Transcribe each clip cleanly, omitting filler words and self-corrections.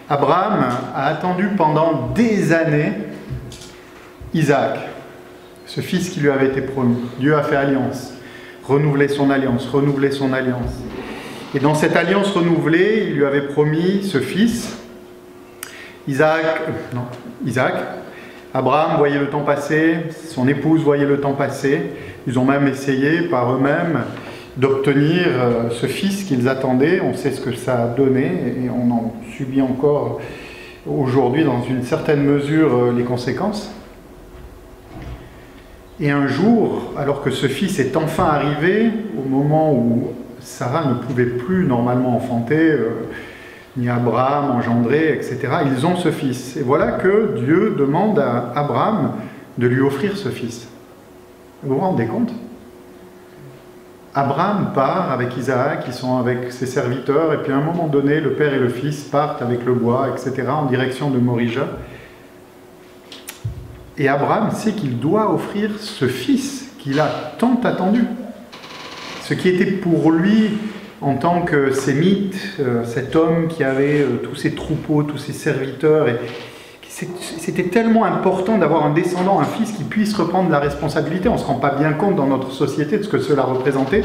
Abraham a attendu pendant des années Isaac, ce fils qui lui avait été promis. Dieu a fait alliance, renouvelé son alliance, renouvelé son alliance. Et dans cette alliance renouvelée, il lui avait promis ce fils, Isaac. Abraham voyait le temps passer, son épouse voyait le temps passer. Ils ont même essayé par eux-mêmes d'obtenir ce fils qu'ils attendaient. On sait ce que ça a donné et on en subit encore aujourd'hui dans une certaine mesure les conséquences. Et un jour, alors que ce fils est enfin arrivé, au moment où Sarah ne pouvait plus normalement enfanter, ni Abraham engendrer, etc., ils ont ce fils. Et voilà que Dieu demande à Abraham de lui offrir ce fils. Vous vous rendez compte ? Abraham part avec Isaac, ils sont avec ses serviteurs, et puis à un moment donné, le père et le fils partent avec le bois, etc., en direction de Morija. Et Abraham sait qu'il doit offrir ce fils qu'il a tant attendu. Ce qui était pour lui, en tant que sémite, cet homme qui avait tous ses troupeaux, tous ses serviteurs, et c'était tellement important d'avoir un descendant, un fils qui puisse reprendre la responsabilité. On ne se rend pas bien compte dans notre société de ce que cela représentait,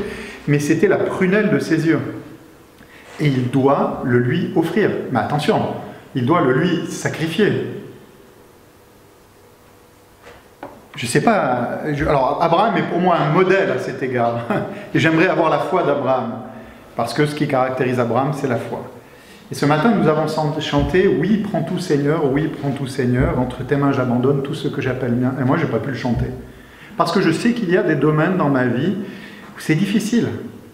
mais c'était la prunelle de ses yeux. Et il doit le lui offrir. Mais attention, il doit le lui sacrifier. Je ne sais pas... Alors, Abraham est pour moi un modèle à cet égard. Et j'aimerais avoir la foi d'Abraham. Parce que ce qui caractérise Abraham, c'est la foi. Et ce matin, nous avons chanté « Oui, prends tout Seigneur, oui, prends tout Seigneur, entre tes mains j'abandonne tout ce que j'appelle mien. » Et moi, je n'ai pas pu le chanter. Parce que je sais qu'il y a des domaines dans ma vie où c'est difficile.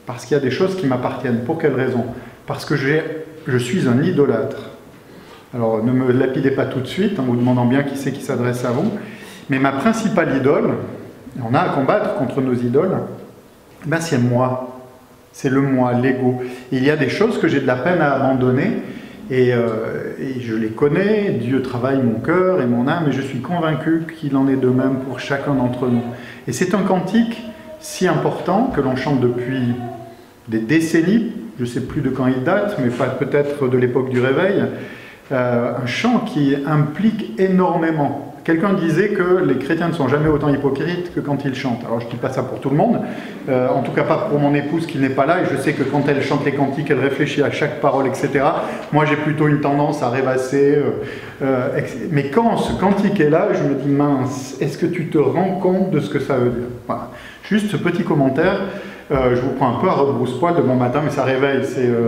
Parce qu'il y a des choses qui m'appartiennent. Pour quelle raison ? Parce que je suis un idolâtre. Alors, ne me lapidez pas tout de suite, en vous demandant bien qui c'est qui s'adresse à vous. Mais ma principale idole, et on a à combattre contre nos idoles, ben c'est moi. C'est le moi, l'ego. Il y a des choses que j'ai de la peine à abandonner et je les connais. Dieu travaille mon cœur et mon âme et je suis convaincu qu'il en est de même pour chacun d'entre nous. Et c'est un cantique si important que l'on chante depuis des décennies. Je ne sais plus de quand il date, mais peut-être de l'époque du réveil. Un chant qui implique énormément. Quelqu'un disait que les chrétiens ne sont jamais autant hypocrites que quand ils chantent. Alors je ne dis pas ça pour tout le monde, en tout cas pas pour mon épouse qui n'est pas là, et je sais que quand elle chante les cantiques, elle réfléchit à chaque parole, etc. Moi j'ai plutôt une tendance à rêvasser, mais quand ce cantique est là, je me dis mince, est-ce que tu te rends compte de ce que ça veut dire ? Voilà. Juste ce petit commentaire, je vous prends un peu à rebrousse-poil de bon matin, mais ça réveille,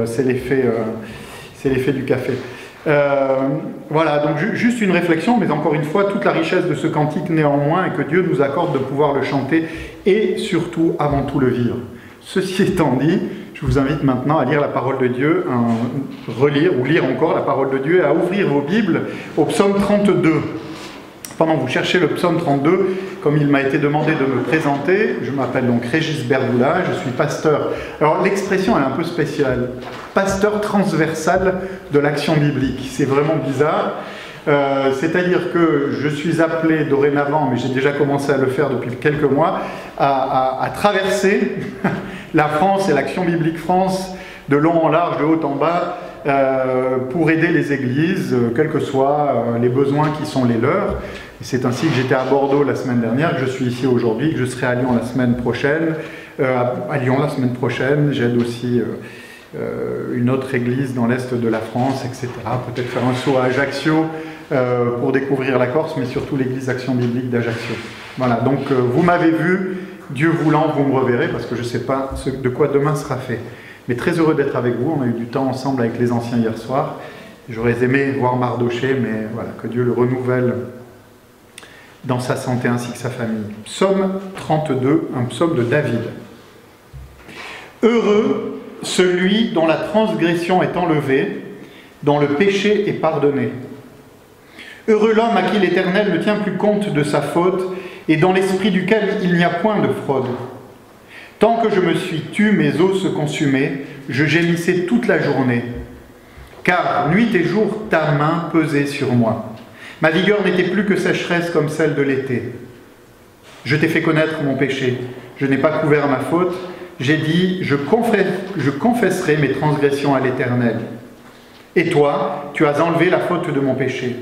c'est l'effet du café. Voilà, donc juste une réflexion, mais encore une fois, toute la richesse de ce cantique néanmoins, et que Dieu nous accorde de pouvoir le chanter, et surtout, avant tout, le vivre. Ceci étant dit, je vous invite maintenant à lire la parole de Dieu, à relire ou lire encore la parole de Dieu, et à ouvrir vos Bibles au psaume 32. Pendant que vous cherchez le psaume 32, comme il m'a été demandé de me présenter, je m'appelle donc Régis Berdoula, je suis pasteur. Alors l'expression elle est un peu spéciale, pasteur transversal de l'action biblique, c'est vraiment bizarre. C'est-à-dire que je suis appelé dorénavant, mais j'ai déjà commencé à le faire depuis quelques mois, à traverser la France et l'action biblique France de long en large, de haut en bas, pour aider les églises, quels que soient les besoins qui sont les leurs. Et c'est ainsi que j'étais à Bordeaux la semaine dernière, que je suis ici aujourd'hui, que je serai à Lyon la semaine prochaine. À Lyon la semaine prochaine, j'aide aussi une autre église dans l'est de la France, etc. Peut-être faire un saut à Ajaccio pour découvrir la Corse, mais surtout l'église Action Biblique d'Ajaccio. Voilà, donc vous m'avez vu, Dieu voulant, vous me reverrez, parce que je ne sais pas de quoi demain sera fait. Mais très heureux d'être avec vous, on a eu du temps ensemble avec les anciens hier soir. J'aurais aimé voir Mardoché, mais voilà, que Dieu le renouvelle dans sa santé ainsi que sa famille. Psaume 32, un psaume de David. Heureux celui dont la transgression est enlevée, dont le péché est pardonné. Heureux l'homme à qui l'Éternel ne tient plus compte de sa faute et dans l'esprit duquel il n'y a point de fraude. Tant que je me suis tu, mes os se consumaient, je gémissais toute la journée. Car nuit et jour, ta main pesait sur moi. Ma vigueur n'était plus que sécheresse comme celle de l'été. Je t'ai fait connaître mon péché. Je n'ai pas couvert ma faute. J'ai dit, je confesserai mes transgressions à l'Éternel. Et toi, tu as enlevé la faute de mon péché.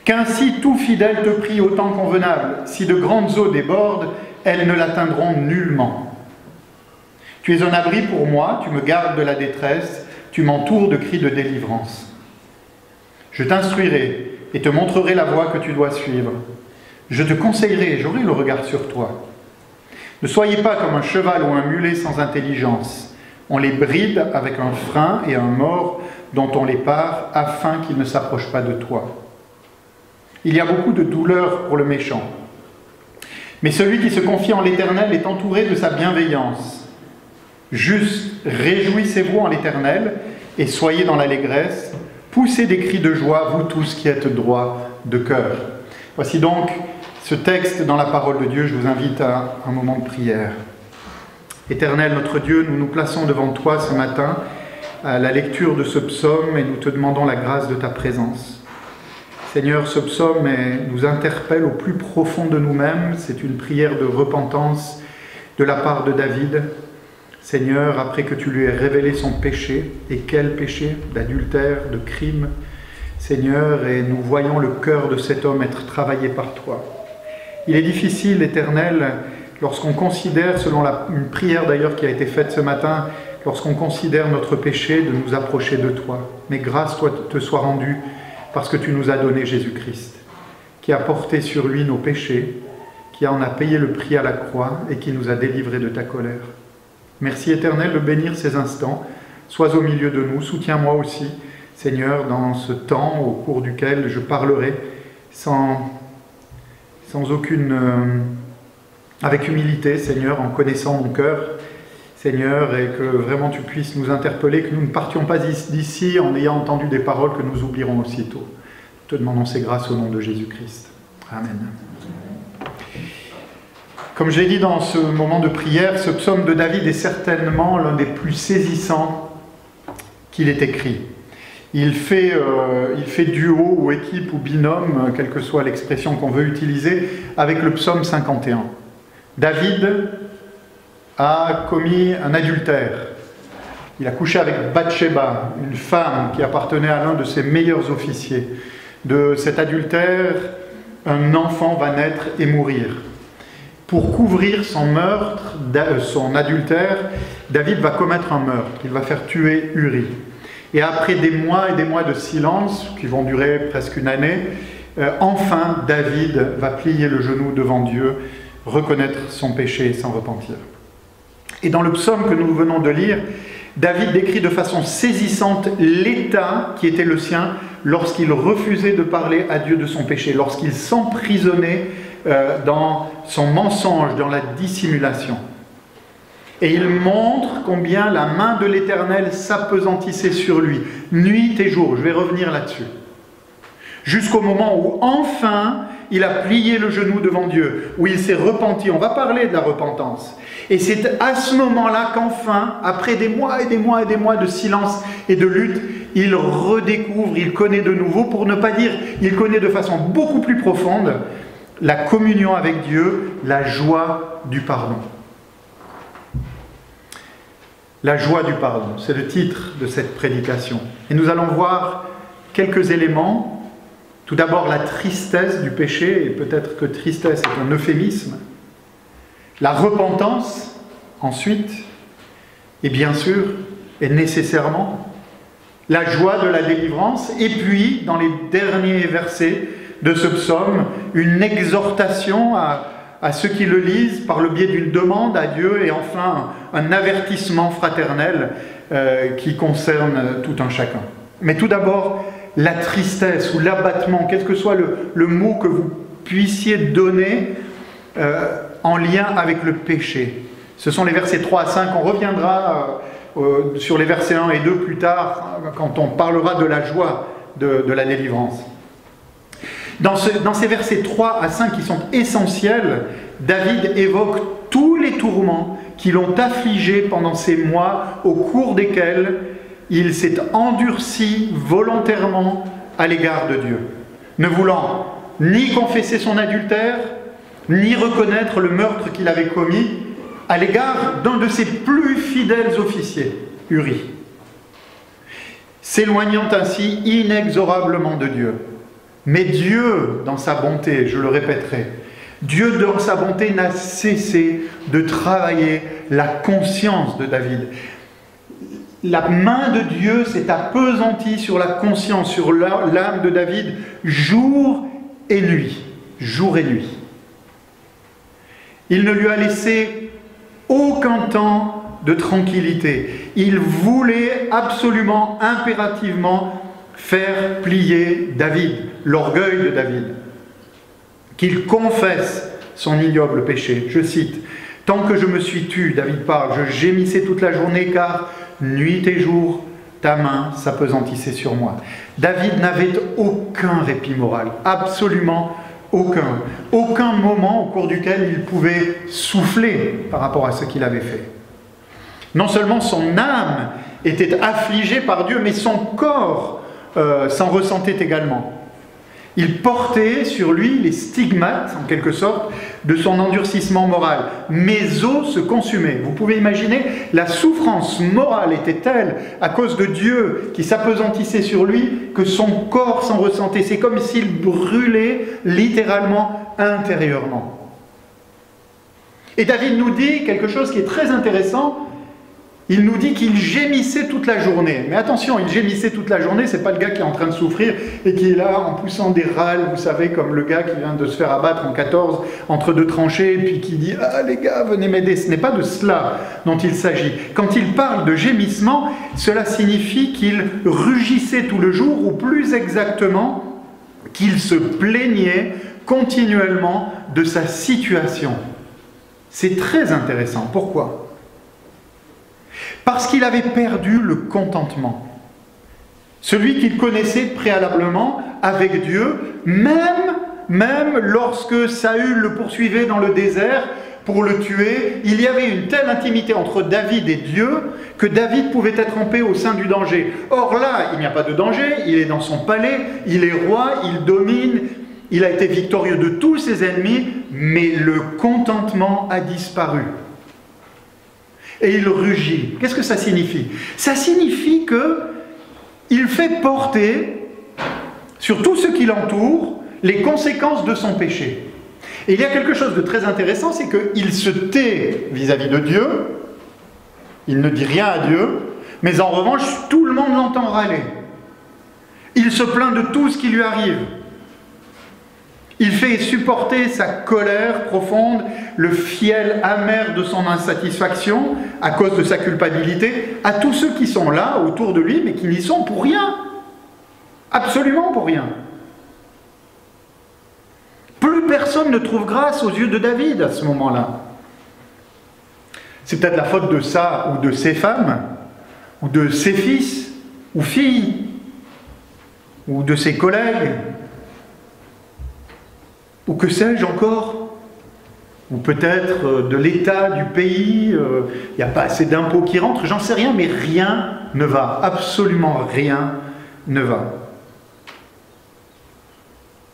Qu'ainsi tout fidèle te prie au temps convenable. Si de grandes eaux débordent, elles ne l'atteindront nullement. Tu es un abri pour moi, tu me gardes de la détresse, tu m'entoures de cris de délivrance. Je t'instruirai et te montrerai la voie que tu dois suivre. Je te conseillerai et j'aurai le regard sur toi. Ne soyez pas comme un cheval ou un mulet sans intelligence. On les bride avec un frein et un mors dont on les pare afin qu'ils ne s'approchent pas de toi. Il y a beaucoup de douleur pour le méchant. Mais celui qui se confie en l'Éternel est entouré de sa bienveillance. Juste, réjouissez-vous en l'Éternel et soyez dans l'allégresse. Poussez des cris de joie, vous tous qui êtes droits de cœur. Voici donc ce texte dans la parole de Dieu. Je vous invite à un moment de prière. Éternel, notre Dieu, nous nous plaçons devant toi ce matin à la lecture de ce psaume et nous te demandons la grâce de ta présence. Seigneur, ce psaume nous interpelle au plus profond de nous-mêmes. C'est une prière de repentance de la part de David. Seigneur, après que tu lui aies révélé son péché, et quel péché, d'adultère, de crime, Seigneur, et nous voyons le cœur de cet homme être travaillé par toi. Il est difficile, Éternel, lorsqu'on considère, selon une prière d'ailleurs qui a été faite ce matin, lorsqu'on considère notre péché, de nous approcher de toi. Mais grâce te soit rendue, parce que tu nous as donné Jésus-Christ, qui a porté sur lui nos péchés, qui en a payé le prix à la croix et qui nous a délivrés de ta colère. Merci Éternel de bénir ces instants. Sois au milieu de nous, soutiens-moi aussi, Seigneur, dans ce temps au cours duquel je parlerai avec humilité, Seigneur, en connaissant mon cœur, Seigneur, et que vraiment tu puisses nous interpeller, que nous ne partions pas d'ici en ayant entendu des paroles que nous oublierons aussitôt. Nous te demandons ces grâces au nom de Jésus-Christ. Amen. Comme je l'ai dit dans ce moment de prière, ce psaume de David est certainement l'un des plus saisissants qu'il ait écrit. Il fait duo ou équipe ou binôme, quelle que soit l'expression qu'on veut utiliser, avec le psaume 51. David a commis un adultère. Il a couché avec Bathsheba, une femme qui appartenait à l'un de ses meilleurs officiers. De cet adultère, un enfant va naître et mourir. Pour couvrir son meurtre, son adultère, David va commettre un meurtre. Il va faire tuer Uri. Et après des mois et des mois de silence, qui vont durer presque une année, enfin David va plier le genou devant Dieu, reconnaître son péché et s'en repentir. Et dans le psaume que nous venons de lire, David décrit de façon saisissante l'état qui était le sien lorsqu'il refusait de parler à Dieu de son péché, lorsqu'il s'emprisonnait dans son mensonge, dans la dissimulation. Et il montre combien la main de l'Éternel s'appesantissait sur lui, nuit et jour. Je vais revenir là-dessus. Jusqu'au moment où enfin il a plié le genou devant Dieu, où il s'est repenti. On va parler de la repentance. Et c'est à ce moment-là qu'enfin, après des mois et des mois et des mois de silence et de lutte, il redécouvre, il connaît de nouveau, pour ne pas dire, il connaît de façon beaucoup plus profonde la communion avec Dieu, la joie du pardon. La joie du pardon, c'est le titre de cette prédication. Et nous allons voir quelques éléments. Tout d'abord, la tristesse du péché, et peut-être que tristesse est un euphémisme. La repentance, ensuite, et bien sûr, et nécessairement, la joie de la délivrance, et puis, dans les derniers versets de ce psaume, une exhortation à ceux qui le lisent par le biais d'une demande à Dieu, et enfin un avertissement fraternel qui concerne tout un chacun. Mais tout d'abord, la tristesse ou l'abattement, quel que soit le mot que vous puissiez donner en lien avec le péché. Ce sont les versets 3 à 5, on reviendra sur les versets 1 et 2 plus tard, quand on parlera de la joie de la délivrance. Dans ces versets 3 à 5 qui sont essentiels, David évoque tous les tourments qui l'ont affligé pendant ces mois au cours desquels il s'est endurci volontairement à l'égard de Dieu, ne voulant ni confesser son adultère, ni reconnaître le meurtre qu'il avait commis à l'égard d'un de ses plus fidèles officiers, Uri. s'éloignant ainsi inexorablement de Dieu. Mais Dieu, dans sa bonté, je le répéterai, Dieu, dans sa bonté, n'a cessé de travailler la conscience de David. La main de Dieu s'est appesantie sur la conscience, sur l'âme de David, jour et nuit. Jour et nuit. Il ne lui a laissé aucun temps de tranquillité. Il voulait absolument, impérativement, faire plier David, l'orgueil de David. Qu'il confesse son ignoble péché. Je cite, « Tant que je me suis tu, David parle, je gémissais toute la journée, car nuit et jour, ta main s'apesantissait sur moi. » David n'avait aucun répit moral, absolument aucun. Aucun moment au cours duquel il pouvait souffler par rapport à ce qu'il avait fait. Non seulement son âme était affligée par Dieu, mais son corps s'en ressentait également. Il portait sur lui les stigmates, en quelque sorte, de son endurcissement moral. Mes os se consumaient. Vous pouvez imaginer, la souffrance morale était telle, à cause de Dieu qui s'apesantissait sur lui, que son corps s'en ressentait. C'est comme s'il brûlait littéralement intérieurement. Et David nous dit quelque chose qui est très intéressant. Il nous dit qu'il gémissait toute la journée. Mais attention, il gémissait toute la journée, c'est pas le gars qui est en train de souffrir et qui est là en poussant des râles, vous savez, comme le gars qui vient de se faire abattre en 14 entre deux tranchées et puis qui dit « Ah les gars, venez m'aider ». Ce n'est pas de cela dont il s'agit. Quand il parle de gémissement, cela signifie qu'il rugissait tout le jour, ou plus exactement, qu'il se plaignait continuellement de sa situation. C'est très intéressant. Pourquoi ? Parce qu'il avait perdu le contentement. Celui qu'il connaissait préalablement avec Dieu, même lorsque Saül le poursuivait dans le désert pour le tuer, il y avait une telle intimité entre David et Dieu que David pouvait être en paix au sein du danger. Or là, il n'y a pas de danger, il est dans son palais, il est roi, il domine, il a été victorieux de tous ses ennemis, mais le contentement a disparu. Et il rugit. Qu'est-ce que ça signifie? Ça signifie qu'il fait porter sur tout ce qui l'entoure les conséquences de son péché. Et il y a quelque chose de très intéressant, c'est qu'il se tait vis-à-vis de Dieu, il ne dit rien à Dieu, mais en revanche, tout le monde l'entend râler. Il se plaint de tout ce qui lui arrive. Il fait supporter sa colère profonde, le fiel amer de son insatisfaction, à cause de sa culpabilité, à tous ceux qui sont là, autour de lui, mais qui n'y sont pour rien. Absolument pour rien. Plus personne ne trouve grâce aux yeux de David à ce moment-là. C'est peut-être la faute de ça, ou de ses femmes, ou de ses fils, ou filles, ou de ses collègues, ou que sais-je encore, ou peut-être de l'état du pays, il n'y a pas assez d'impôts qui rentrent, j'en sais rien, mais rien ne va, absolument rien ne va.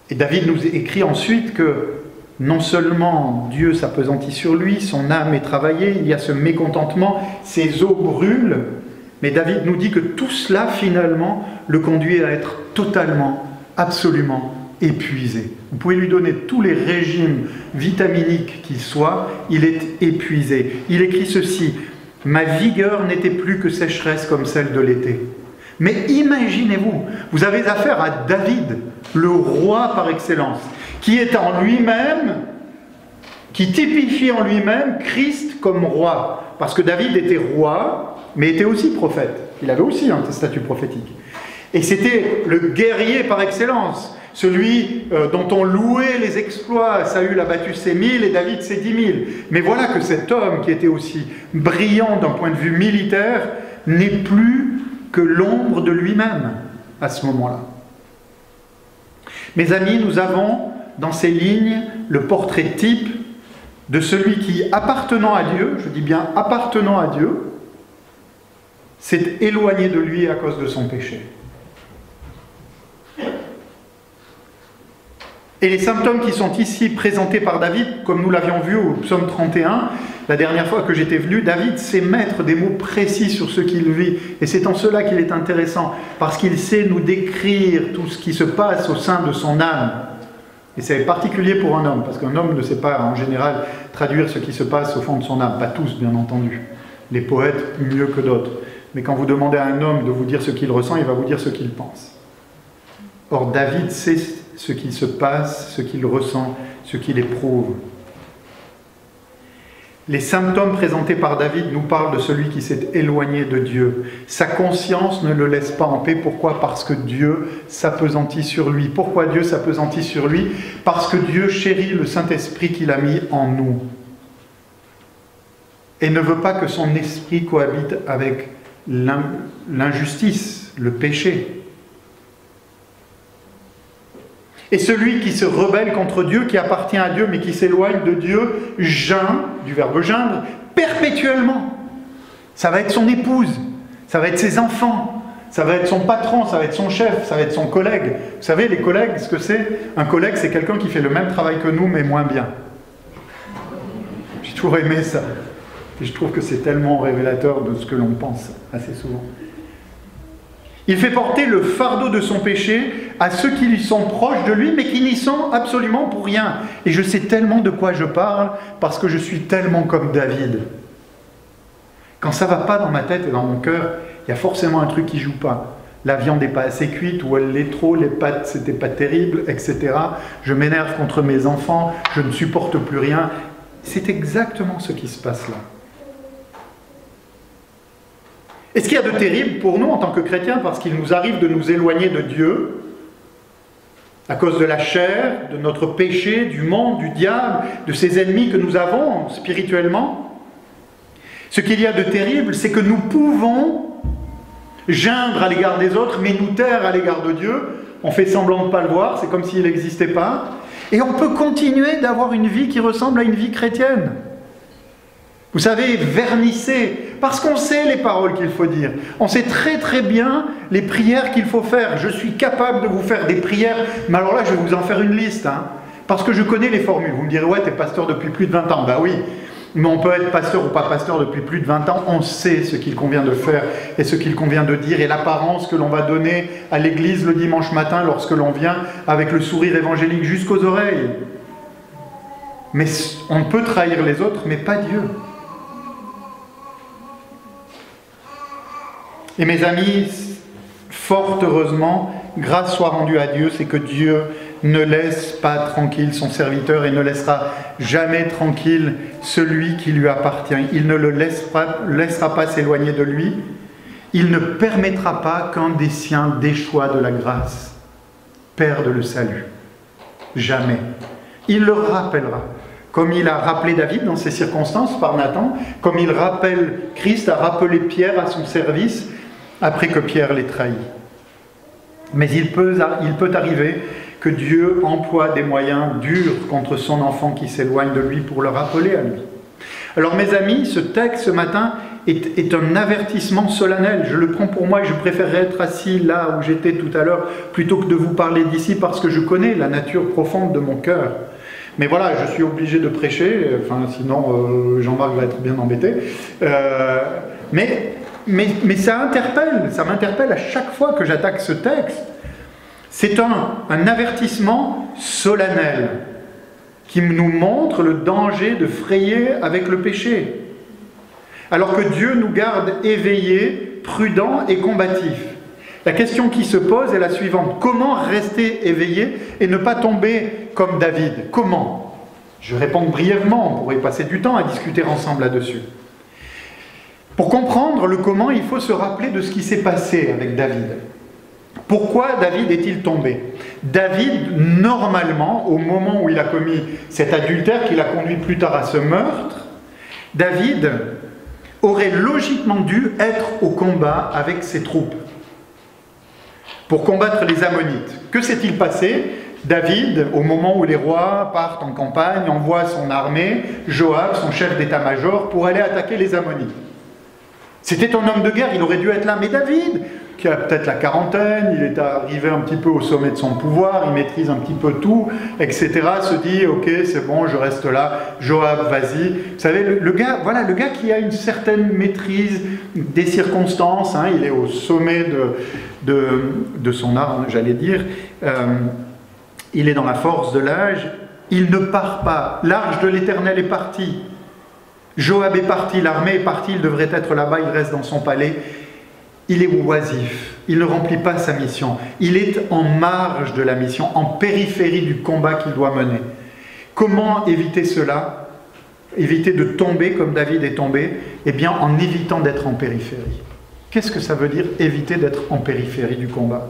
Et David nous écrit ensuite que non seulement Dieu s'appesantit sur lui, son âme est travaillée, il y a ce mécontentement, ses os brûlent, mais David nous dit que tout cela finalement le conduit à être totalement, absolument épuisé. Vous pouvez lui donner tous les régimes vitaminiques qu'il soit, il est épuisé. Il écrit ceci, « Ma vigueur n'était plus que sécheresse comme celle de l'été. » Mais imaginez-vous, vous avez affaire à David, le roi par excellence, qui est en lui-même, qui typifie en lui-même Christ comme roi. Parce que David était roi, mais était aussi prophète. Il avait aussi un statut prophétique. Et c'était le guerrier par excellence. Celui dont on louait les exploits. Saül a battu ses 1000 et David ses 10 000. Mais voilà que cet homme qui était aussi brillant d'un point de vue militaire n'est plus que l'ombre de lui-même à ce moment-là. Mes amis, nous avons dans ces lignes le portrait type de celui qui, appartenant à Dieu, je dis bien appartenant à Dieu, s'est éloigné de lui à cause de son péché. Et les symptômes qui sont ici présentés par David, comme nous l'avions vu au psaume 31, la dernière fois que j'étais venu, David sait mettre des mots précis sur ce qu'il vit. Et c'est en cela qu'il est intéressant, parce qu'il sait nous décrire tout ce qui se passe au sein de son âme. Et c'est particulier pour un homme, parce qu'un homme ne sait pas en général traduire ce qui se passe au fond de son âme. Pas tous, bien entendu. Les poètes mieux que d'autres. Mais quand vous demandez à un homme de vous dire ce qu'il ressent, il va vous dire ce qu'il pense. Or, David sait ce qui se passe, ce qu'il ressent, ce qu'il éprouve. Les symptômes présentés par David nous parlent de celui qui s'est éloigné de Dieu. Sa conscience ne le laisse pas en paix. Pourquoi ? Parce que Dieu s'appesantit sur lui. Pourquoi Dieu s'appesantit sur lui ? Parce que Dieu chérit le Saint-Esprit qu'il a mis en nous. Et ne veut pas que son esprit cohabite avec l'injustice, le péché. Et celui qui se rebelle contre Dieu, qui appartient à Dieu, mais qui s'éloigne de Dieu, geint, du verbe geindre, perpétuellement. Ça va être son épouse, ça va être ses enfants, ça va être son patron, ça va être son chef, ça va être son collègue. Vous savez, les collègues, ce que c'est ? Un collègue, c'est quelqu'un qui fait le même travail que nous, mais moins bien. J'ai toujours aimé ça. Et je trouve que c'est tellement révélateur de ce que l'on pense assez souvent. Il fait porter le fardeau de son péché à ceux qui lui sont proches de lui, mais qui n'y sont absolument pour rien. Et je sais tellement de quoi je parle, parce que je suis tellement comme David. Quand ça ne va pas dans ma tête et dans mon cœur, il y a forcément un truc qui ne joue pas. La viande n'est pas assez cuite, ou elle l'est trop, les pâtes, c'était pas terrible, etc. Je m'énerve contre mes enfants, je ne supporte plus rien. C'est exactement ce qui se passe là. Et ce qu'il y a de terrible pour nous en tant que chrétiens, parce qu'il nous arrive de nous éloigner de Dieu, à cause de la chair, de notre péché, du monde, du diable, de ces ennemis que nous avons spirituellement, ce qu'il y a de terrible, c'est que nous pouvons geindre à l'égard des autres, mais nous taire à l'égard de Dieu. On fait semblant de ne pas le voir, c'est comme s'il n'existait pas. Et on peut continuer d'avoir une vie qui ressemble à une vie chrétienne. Vous savez, vernissez, parce qu'on sait les paroles qu'il faut dire. On sait très très bien les prières qu'il faut faire. Je suis capable de vous faire des prières, mais alors là, je vais vous en faire une liste, parce que je connais les formules. Vous me direz, ouais, t'es pasteur depuis plus de 20 ans. Ben oui, mais on peut être pasteur ou pas pasteur depuis plus de 20 ans. On sait ce qu'il convient de faire et ce qu'il convient de dire et l'apparence que l'on va donner à l'église le dimanche matin lorsque l'on vient avec le sourire évangélique jusqu'aux oreilles. Mais on peut trahir les autres, mais pas Dieu. Et mes amis, fort heureusement, grâce soit rendue à Dieu, c'est que Dieu ne laisse pas tranquille son serviteur et ne laissera jamais tranquille celui qui lui appartient. Il ne le laissera pas s'éloigner de lui. Il ne permettra pas qu'un des siens déchoie de la grâce, perde le salut. Jamais. Il le rappellera. Comme il a rappelé David dans ces circonstances par Nathan, comme il rappelle, Christ a rappelé Pierre à son service après que Pierre l'ait trahi. Mais il peut arriver que Dieu emploie des moyens durs contre son enfant qui s'éloigne de lui pour le rappeler à lui. Alors mes amis, ce texte ce matin est un avertissement solennel. Je le prends pour moi et je préférerais être assis là où j'étais tout à l'heure plutôt que de vous parler d'ici parce que je connais la nature profonde de mon cœur. Mais voilà, je suis obligé de prêcher, sinon Jean-Marc va être bien embêté. Mais ça m'interpelle à chaque fois que j'attaque ce texte. C'est un avertissement solennel qui nous montre le danger de frayer avec le péché. Alors que Dieu nous garde éveillés, prudents et combatifs. La question qui se pose est la suivante. Comment rester éveillé et ne pas tomber comme David ? Comment ? Je réponds brièvement, on pourrait passer du temps à discuter ensemble là-dessus. Pour comprendre le comment, il faut se rappeler de ce qui s'est passé avec David. Pourquoi David est-il tombé ? David, normalement, au moment où il a commis cet adultère qui l'a conduit plus tard à ce meurtre, David aurait logiquement dû être au combat avec ses troupes pour combattre les Ammonites. Que s'est-il passé ? David, au moment où les rois partent en campagne, envoie son armée, Joab, son chef d'état-major, pour aller attaquer les Ammonites. C'était un homme de guerre, il aurait dû être là. Mais David, qui a peut-être la quarantaine, il est arrivé un petit peu au sommet de son pouvoir, il maîtrise un petit peu tout, etc., se dit, ok, c'est bon, je reste là, Joab, vas-y. Vous savez, le gars, voilà, le gars qui a une certaine maîtrise des circonstances, hein, il est au sommet de son art, j'allais dire, il est dans la force de l'âge, il ne part pas, l'arche de l'Éternel est partie. Joab est parti, l'armée est partie, il devrait être là-bas, il reste dans son palais. Il est oisif, il ne remplit pas sa mission. Il est en marge de la mission, en périphérie du combat qu'il doit mener. Comment éviter cela? Éviter de tomber comme David est tombé? Eh bien, en évitant d'être en périphérie. Qu'est-ce que ça veut dire, éviter d'être en périphérie du combat?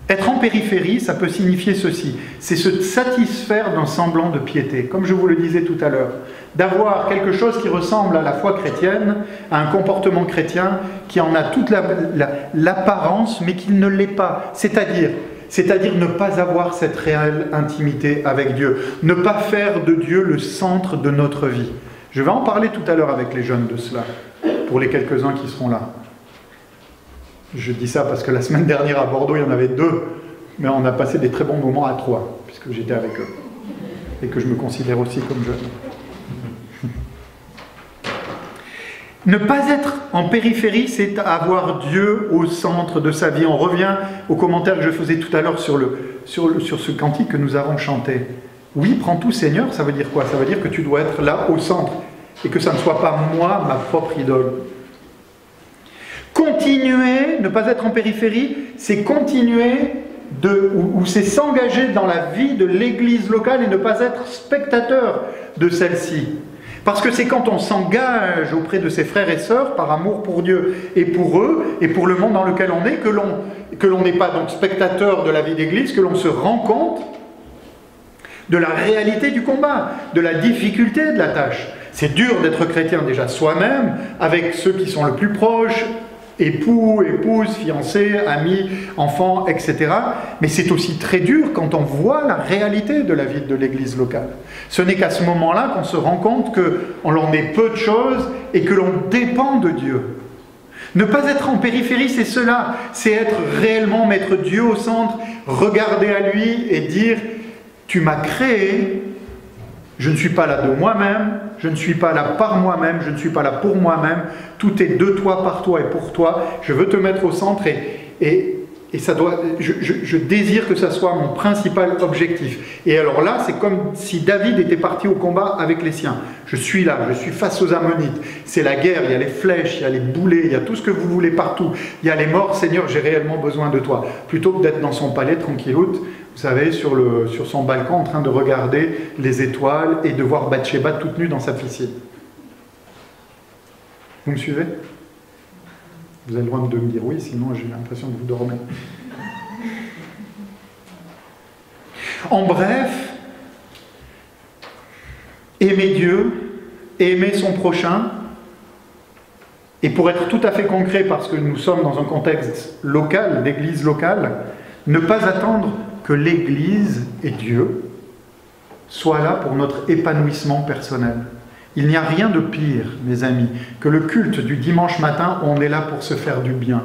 Être en périphérie, ça peut signifier ceci, c'est se satisfaire d'un semblant de piété, comme je vous le disais tout à l'heure, d'avoir quelque chose qui ressemble à la foi chrétienne, à un comportement chrétien, qui en a toute l'apparence, mais qui ne l'est pas, c'est-à-dire ne pas avoir cette réelle intimité avec Dieu, ne pas faire de Dieu le centre de notre vie. Je vais en parler tout à l'heure avec les jeunes de cela, pour les quelques-uns qui seront là. Je dis ça parce que la semaine dernière à Bordeaux, il y en avait 2, mais on a passé des très bons moments à 3, puisque j'étais avec eux, et que je me considère aussi comme jeune. Ne pas être en périphérie, c'est avoir Dieu au centre de sa vie. On revient au commentaire que je faisais tout à l'heure sur ce cantique que nous avons chanté. Oui, prends tout Seigneur, ça veut dire quoi? Ça veut dire que tu dois être là au centre, et que ça ne soit pas moi, ma propre idole. Continuer, ne pas être en périphérie, c'est continuer ou c'est s'engager dans la vie de l'Église locale et ne pas être spectateur de celle-ci. Parce que c'est quand on s'engage auprès de ses frères et sœurs par amour pour Dieu et pour eux et pour le monde dans lequel on est, que l'on n'est pas donc spectateur de la vie d'Église, que l'on se rend compte de la réalité du combat, de la difficulté de la tâche. C'est dur d'être chrétien déjà soi-même, avec ceux qui sont le plus proches, époux, épouses, fiancés, amis, enfants, etc. Mais c'est aussi très dur quand on voit la réalité de la vie de l'Église locale. Ce n'est qu'à ce moment-là qu'on se rend compte qu'on en est peu de choses et que l'on dépend de Dieu. Ne pas être en périphérie, c'est cela. C'est être réellement, mettre Dieu au centre, regarder à lui et dire « Tu m'as créé, je ne suis pas là de moi-même, je ne suis pas là par moi-même, je ne suis pas là pour moi-même, tout est de toi, par toi et pour toi, je veux te mettre au centre et ça doit, je désire que ça soit mon principal objectif. » Et alors là, c'est comme si David était parti au combat avec les siens. Je suis là, je suis face aux Ammonites, c'est la guerre, il y a les flèches, il y a les boulets, il y a tout ce que vous voulez partout, il y a les morts, Seigneur, j'ai réellement besoin de toi. Plutôt que d'être dans son palais tranquilloute, vous savez, sur son balcon en train de regarder les étoiles et de voir Bathsheba toute nue dans sa piscine. Vous me suivez? Vous avez le droit de me dire oui, sinon j'ai l'impression que vous dormez. En bref, aimer Dieu, aimer son prochain, et pour être tout à fait concret, parce que nous sommes dans un contexte local, d'église locale, ne pas attendre que l'Église et Dieu soient là pour notre épanouissement personnel. Il n'y a rien de pire, mes amis, que le culte du dimanche matin où on est là pour se faire du bien.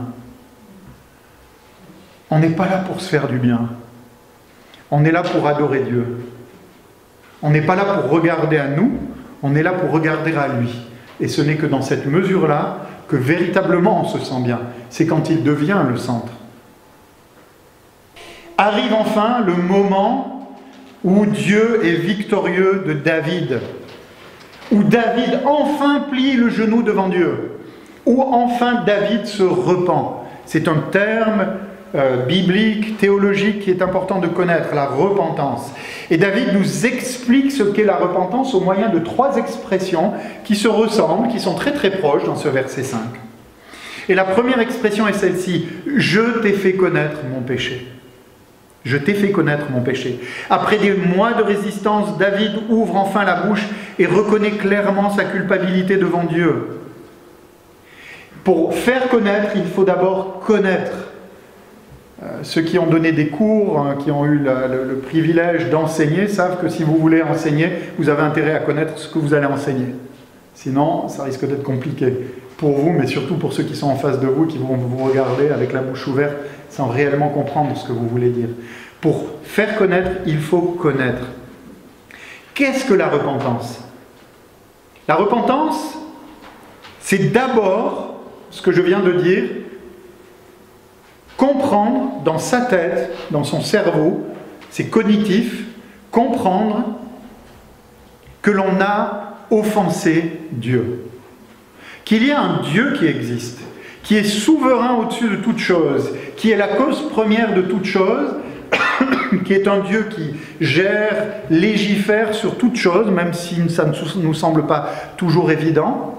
On n'est pas là pour se faire du bien. On est là pour adorer Dieu. On n'est pas là pour regarder à nous, on est là pour regarder à lui. Et ce n'est que dans cette mesure-là que véritablement on se sent bien. C'est quand il devient le centre. Arrive enfin le moment où Dieu est victorieux de David, où David enfin plie le genou devant Dieu, où enfin David se repent. C'est un terme biblique, théologique qui est important de connaître, la repentance. Et David nous explique ce qu'est la repentance au moyen de 3 expressions qui se ressemblent, qui sont très très proches dans ce verset 5. Et la première expression est celle-ci, « Je t'ai fait connaître mon péché ». Je t'ai fait connaître mon péché. Après des mois de résistance, David ouvre enfin la bouche et reconnaît clairement sa culpabilité devant Dieu. Pour faire connaître, il faut d'abord connaître. Ceux qui ont donné des cours, qui ont eu le privilège d'enseigner, savent que si vous voulez enseigner, vous avez intérêt à connaître ce que vous allez enseigner. Sinon, ça risque d'être compliqué. pour vous, mais surtout pour ceux qui sont en face de vous, qui vont vous regarder avec la bouche ouverte sans réellement comprendre ce que vous voulez dire. Pour faire connaître, il faut connaître. Qu'est-ce que la repentance? La repentance, c'est d'abord, ce que je viens de dire, comprendre dans sa tête, dans son cerveau, c'est cognitif, comprendre que l'on a offensé Dieu. Qu'il y a un Dieu qui existe, qui est souverain au-dessus de toute chose, qui est la cause première de toute chose, qui est un Dieu qui gère, légifère sur toute chose, même si ça ne nous semble pas toujours évident,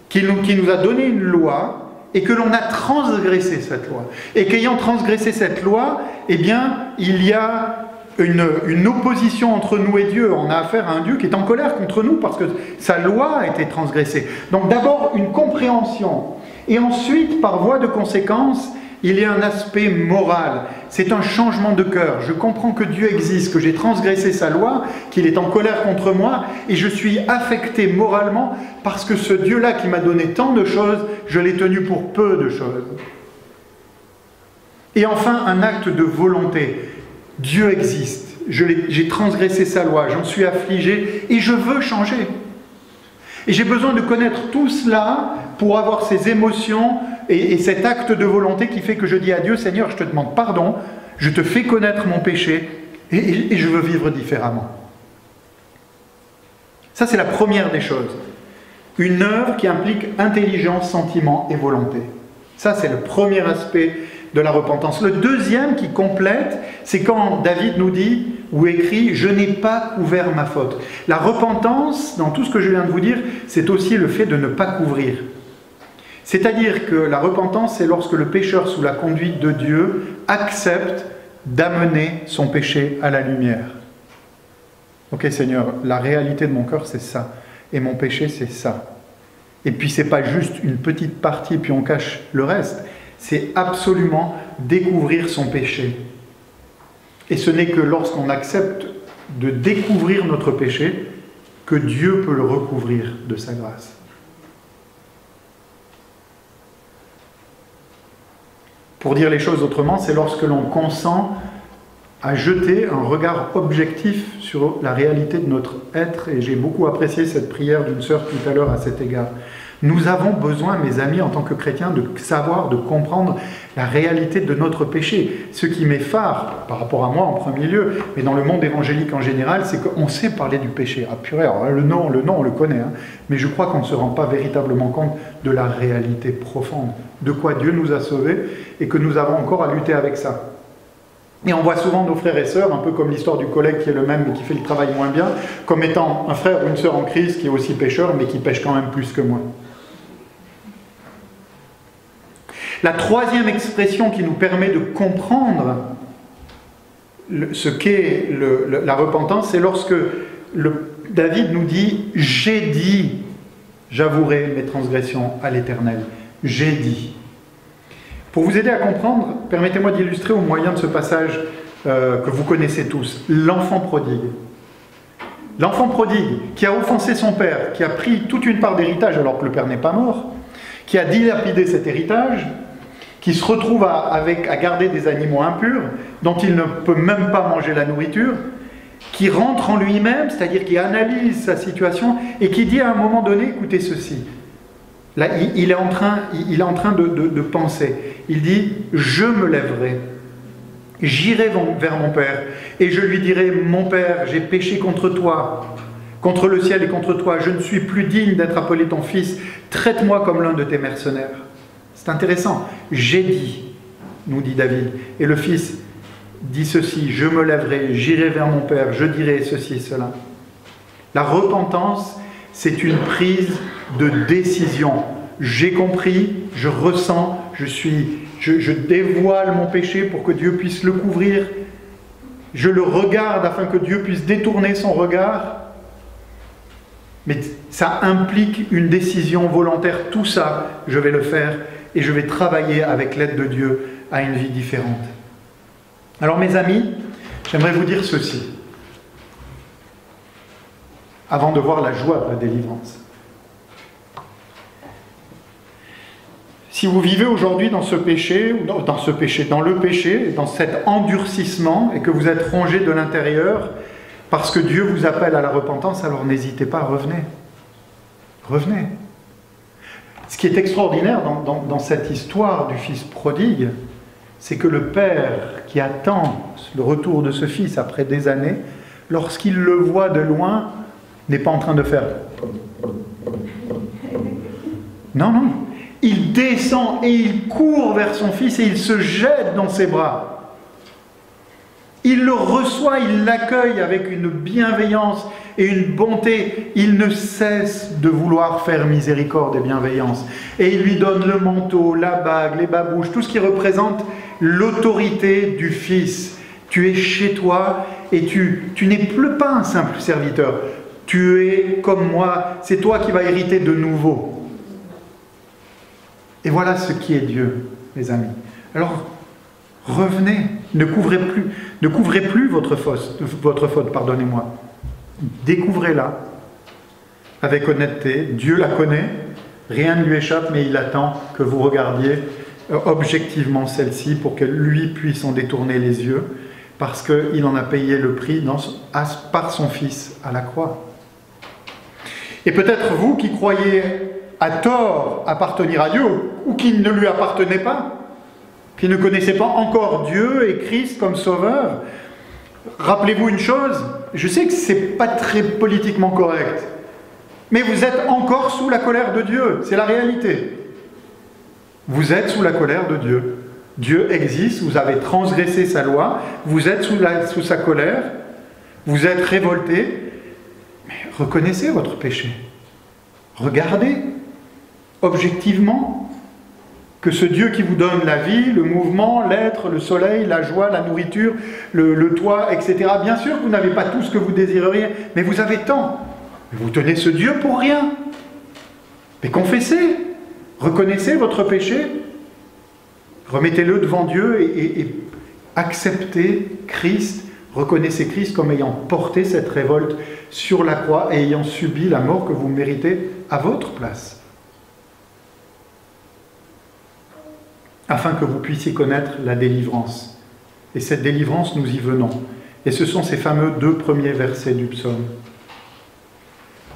qui nous a donné une loi, et que l'on a transgressé cette loi. Et qu'ayant transgressé cette loi, eh bien, il y a une opposition entre nous et Dieu. On a affaire à un Dieu qui est en colère contre nous parce que sa loi a été transgressée. Donc d'abord une compréhension. Et ensuite, par voie de conséquence, il y a un aspect moral. C'est un changement de cœur. Je comprends que Dieu existe, que j'ai transgressé sa loi, qu'il est en colère contre moi, et je suis affecté moralement parce que ce Dieu-là qui m'a donné tant de choses, je l'ai tenu pour peu de choses. Et enfin, un acte de volonté. Dieu existe. J'ai transgressé sa loi, j'en suis affligé, et je veux changer. Et j'ai besoin de connaître tout cela pour avoir ces émotions et cet acte de volonté qui fait que je dis à Dieu, Seigneur, je te demande pardon, je te fais connaître mon péché et je veux vivre différemment. Ça, c'est la première des choses. Une œuvre qui implique intelligence, sentiment et volonté. Ça, c'est le premier aspect de la repentance. Le deuxième qui complète, c'est quand David nous dit ou écrit « Je n'ai pas couvert ma faute ». La repentance, dans tout ce que je viens de vous dire, c'est aussi le fait de ne pas couvrir. C'est-à-dire que la repentance, c'est lorsque le pécheur, sous la conduite de Dieu, accepte d'amener son péché à la lumière. Ok Seigneur, la réalité de mon cœur, c'est ça. Et mon péché, c'est ça. Et puis, c'est pas juste une petite partie, puis on cache le reste. C'est absolument découvrir son péché. Et ce n'est que lorsqu'on accepte de découvrir notre péché que Dieu peut le recouvrir de sa grâce. Pour dire les choses autrement, c'est lorsque l'on consent à jeter un regard objectif sur la réalité de notre être, et j'ai beaucoup apprécié cette prière d'une sœur tout à l'heure à cet égard. Nous avons besoin, mes amis, en tant que chrétiens, de savoir, de comprendre la réalité de notre péché. Ce qui m'effare, par rapport à moi en premier lieu, mais dans le monde évangélique en général, c'est qu'on sait parler du péché. Ah purée, alors le nom, on le connaît, hein, mais je crois qu'on ne se rend pas véritablement compte de la réalité profonde, de quoi Dieu nous a sauvés, et que nous avons encore à lutter avec ça. Et on voit souvent nos frères et sœurs, un peu comme l'histoire du collègue qui est le même mais qui fait le travail moins bien, comme étant un frère ou une sœur en Christ qui est aussi pécheur, mais qui pêche quand même plus que moi. La troisième expression qui nous permet de comprendre ce qu'est la repentance, c'est lorsque David nous dit « J'ai dit, j'avouerai mes transgressions à l'Éternel. J'ai dit ». Pour vous aider à comprendre, permettez-moi d'illustrer au moyen de ce passage que vous connaissez tous, l'enfant prodigue. L'enfant prodigue qui a offensé son père, qui a pris toute une part d'héritage alors que le père n'est pas mort, qui a dilapidé cet héritage, qui se retrouve à garder des animaux impurs, dont il ne peut même pas manger la nourriture, qui rentre en lui-même, c'est-à-dire qui analyse sa situation, et qui dit à un moment donné, écoutez ceci, là il est en train de penser, il dit, je me lèverai, j'irai vers mon père, et je lui dirai, mon père, j'ai péché contre toi, contre le ciel et contre toi, je ne suis plus digne d'être appelé ton fils, traite-moi comme l'un de tes mercenaires. C'est intéressant. J'ai dit, nous dit David, et le fils dit ceci, je me lèverai, j'irai vers mon père, je dirai ceci et cela. La repentance, c'est une prise de décision. J'ai compris, je ressens, je dévoile mon péché pour que Dieu puisse le couvrir. Je le regarde afin que Dieu puisse détourner son regard. Mais ça implique une décision volontaire. Tout ça, je vais le faire. Et je vais travailler avec l'aide de Dieu à une vie différente. Alors mes amis, j'aimerais vous dire ceci, avant de voir la joie de la délivrance. Si vous vivez aujourd'hui dans ce péché, ou dans le péché, dans cet endurcissement, et que vous êtes rongé de l'intérieur, parce que Dieu vous appelle à la repentance, alors n'hésitez pas, revenez. Revenez. Ce qui est extraordinaire dans cette histoire du fils prodigue, c'est que le père qui attend le retour de ce fils après des années, lorsqu'il le voit de loin, n'est pas en train de faire. Non, non. Il descend et il court vers son fils et il se jette dans ses bras. Il le reçoit, il l'accueille avec une bienveillance et une bonté. Il ne cesse de vouloir faire miséricorde et bienveillance. Et il lui donne le manteau, la bague, les babouches, tout ce qui représente l'autorité du Fils. Tu es chez toi et tu n'es plus pas un simple serviteur. Tu es comme moi, c'est toi qui vas hériter de nouveau. Et voilà ce qui est Dieu, mes amis. Alors, revenez, ne couvrez plus votre faute, pardonnez-moi. Découvrez-la avec honnêteté. Dieu la connaît, rien ne lui échappe, mais il attend que vous regardiez objectivement celle-ci pour que lui puisse en détourner les yeux, parce qu'il en a payé le prix par son Fils à la croix. Et peut-être vous qui croyez à tort appartenir à Dieu, ou qui ne lui appartenez pas, qui ne connaissez pas encore Dieu et Christ comme sauveur, rappelez-vous une chose, je sais que ce n'est pas très politiquement correct, mais vous êtes encore sous la colère de Dieu, c'est la réalité. Vous êtes sous la colère de Dieu. Dieu existe, vous avez transgressé sa loi, vous êtes sous sa colère, vous êtes révolté, mais reconnaissez votre péché. Regardez objectivement que ce Dieu qui vous donne la vie, le mouvement, l'être, le soleil, la joie, la nourriture, le toit, etc. Bien sûr que vous n'avez pas tout ce que vous désireriez, mais vous avez tant. Vous tenez ce Dieu pour rien. Mais confessez, reconnaissez votre péché, remettez-le devant Dieu et acceptez Christ, reconnaissez Christ comme ayant porté cette révolte sur la croix et ayant subi la mort que vous méritez à votre place. Afin que vous puissiez connaître la délivrance. Et cette délivrance, nous y venons. Et ce sont ces fameux 2 premiers versets du psaume.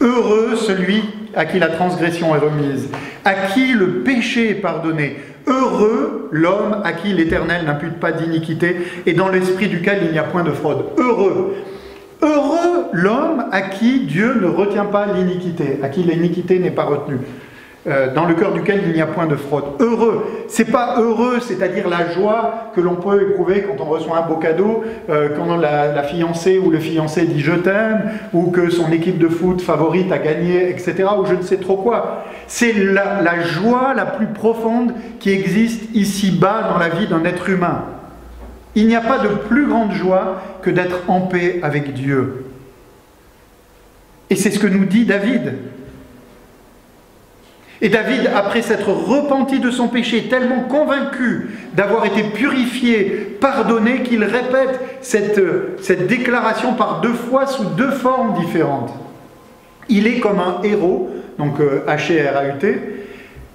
Heureux celui à qui la transgression est remise, à qui le péché est pardonné. Heureux l'homme à qui l'Éternel n'impute pas d'iniquité et dans l'esprit duquel il n'y a point de fraude. Heureux. Heureux l'homme à qui Dieu ne retient pas l'iniquité, à qui l'iniquité n'est pas retenue, dans le cœur duquel il n'y a point de fraude. Heureux, c'est pas heureux, c'est-à-dire la joie que l'on peut éprouver quand on reçoit un beau cadeau, quand la fiancée ou le fiancé dit « je t'aime », ou que son équipe de foot favorite a gagné, etc., ou je ne sais trop quoi. C'est la joie la plus profonde qui existe ici-bas dans la vie d'un être humain. Il n'y a pas de plus grande joie que d'être en paix avec Dieu. Et c'est ce que nous dit David. Et David, après s'être repenti de son péché, tellement convaincu d'avoir été purifié, pardonné, qu'il répète cette déclaration par 2 fois sous 2 formes différentes. Il est comme un héros, donc H-E-R-A-U-T,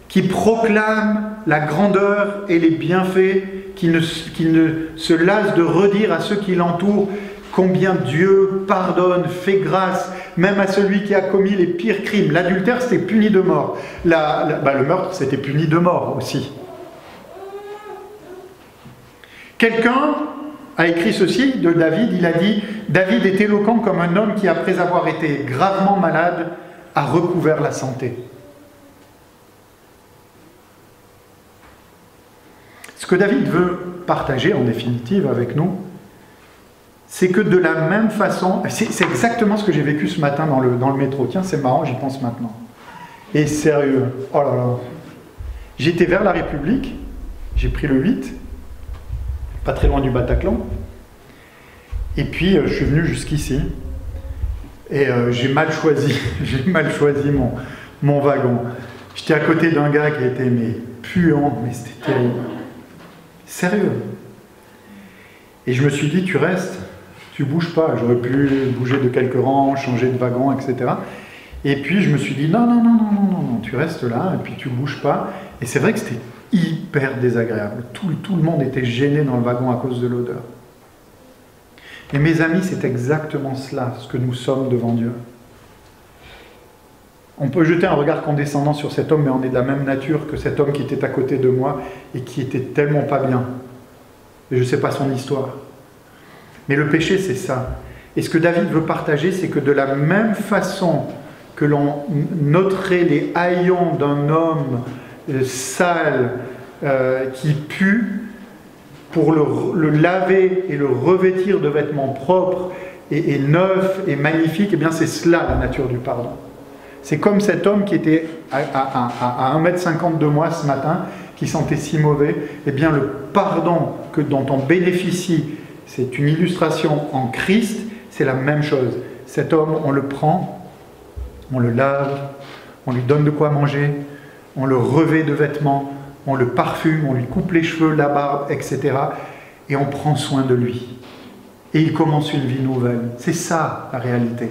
qui proclame la grandeur et les bienfaits, qui ne se lasse de redire à ceux qui l'entourent combien Dieu pardonne, fait grâce, même à celui qui a commis les pires crimes. L'adultère, c'était puni de mort. Le meurtre, c'était puni de mort aussi. Quelqu'un a écrit ceci de David, il a dit « David est éloquent comme un homme qui, après avoir été gravement malade, a recouvert la santé. » Ce que David veut partager, en définitive, avec nous, c'est que de la même façon, c'est exactement ce que j'ai vécu ce matin dans le métro. Tiens, c'est marrant, j'y pense maintenant. Et sérieux, oh là là. J'étais vers la République, j'ai pris le 8, pas très loin du Bataclan, et puis je suis venu jusqu'ici, et j'ai mal choisi mon wagon. J'étais à côté d'un gars qui était puant, mais c'était terrible. Sérieux. Et je me suis dit, tu restes, tu bouges pas. J'aurais pu bouger de quelques rangs, changer de wagon, etc. Et puis je me suis dit, non, tu restes là, et puis tu bouges pas. Et c'est vrai que hyper désagréable. Tout le monde était gêné dans le wagon à cause de l'odeur. Et mes amis, c'est exactement cela, ce que nous sommes devant Dieu. On peut jeter un regard condescendant sur cet homme, mais on est de la même nature que cet homme qui était à côté de moi et qui était tellement pas bien. Et je ne sais pas son histoire. Mais le péché, c'est ça. Et ce que David veut partager, c'est que de la même façon que l'on noterait les haillons d'un homme sale qui pue, pour le laver et le revêtir de vêtements propres et neufs et magnifiques, eh bien c'est cela la nature du pardon. C'est comme cet homme qui était à 1,50 m de moi ce matin, qui sentait si mauvais. Eh bien le pardon dont on bénéficie, c'est une illustration en Christ, c'est la même chose. Cet homme, on le prend, on le lave, on lui donne de quoi manger, on le revêt de vêtements, on le parfume, on lui coupe les cheveux, la barbe, etc. Et on prend soin de lui. Et il commence une vie nouvelle. C'est ça, la réalité.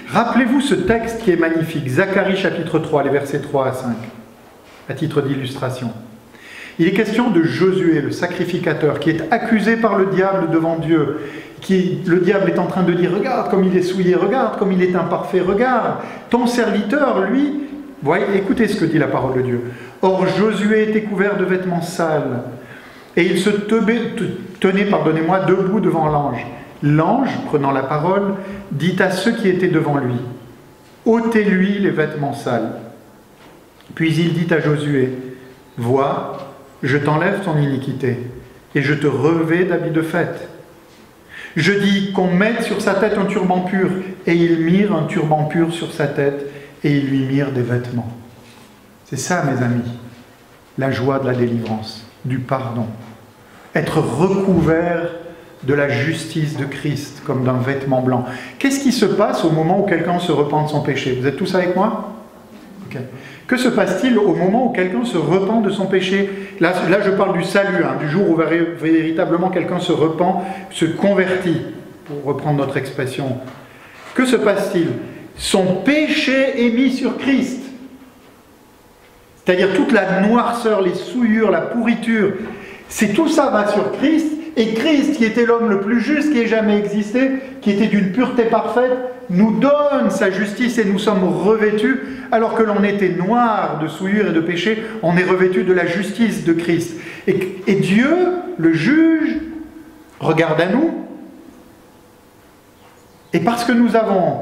Rappelez-vous ce texte qui est magnifique. Zacharie chapitre 3, les versets 3 à 5, à titre d'illustration. Il est question de Josué, le sacrificateur, qui est accusé par le diable devant Dieu. Le diable est en train de dire, regarde comme il est souillé, regarde comme il est imparfait, regarde. Ton serviteur, lui, voyez, écoutez ce que dit la parole de Dieu. Or Josué était couvert de vêtements sales, et il se tenait, pardonnez-moi, debout devant l'ange. L'ange, prenant la parole, dit à ceux qui étaient devant lui, « ôtez-lui les vêtements sales. » Puis il dit à Josué, « Vois, je t'enlève ton iniquité, et je te revêts d'habits de fête. Je dis qu'on mette sur sa tête un turban pur, et ils mirent un turban pur sur sa tête, et ils lui mirent des vêtements. » C'est ça, mes amis, la joie de la délivrance, du pardon. Être recouvert de la justice de Christ, comme d'un vêtement blanc. Qu'est-ce qui se passe au moment où quelqu'un se repent de son péché? Vous êtes tous avec moi? Okay. Que se passe-t-il au moment où quelqu'un se repent de son péché? Là je parle du salut, du jour où véritablement quelqu'un se repent, se convertit, pour reprendre notre expression. Que se passe-t-il? Son péché est mis sur Christ. C'est-à-dire toute la noirceur, les souillures, la pourriture, tout ça va sur Christ, et Christ, qui était l'homme le plus juste qui ait jamais existé, qui était d'une pureté parfaite, nous donne sa justice et nous sommes revêtus, alors que l'on était noir de souillure et de péché, on est revêtus de la justice de Christ. Et Dieu, le juge, regarde à nous, et parce que nous avons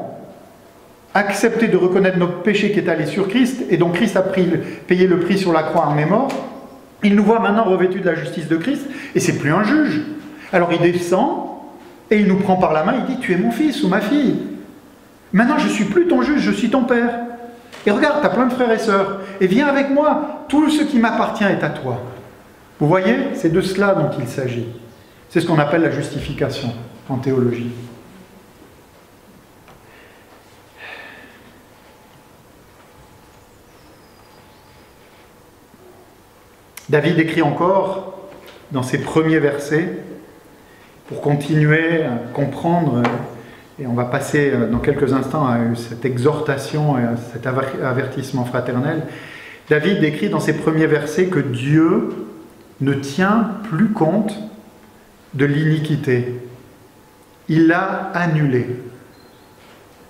accepté de reconnaître notre péché qui est allé sur Christ, et donc Christ a payé le prix sur la croix en est mort, il nous voit maintenant revêtus de la justice de Christ, et c'est plus un juge. Alors il descend, et il nous prend par la main, il dit, tu es mon fils ou ma fille. Maintenant je ne suis plus ton juge, je suis ton père. Et regarde, tu as plein de frères et sœurs, et viens avec moi, tout ce qui m'appartient est à toi. Vous voyez, c'est de cela dont il s'agit. C'est ce qu'on appelle la justification en théologie. David écrit encore dans ses premiers versets, pour continuer à comprendre, et on va passer dans quelques instants à cette exhortation et à cet avertissement fraternel. David écrit dans ses premiers versets que Dieu ne tient plus compte de l'iniquité. Il l'a annulée.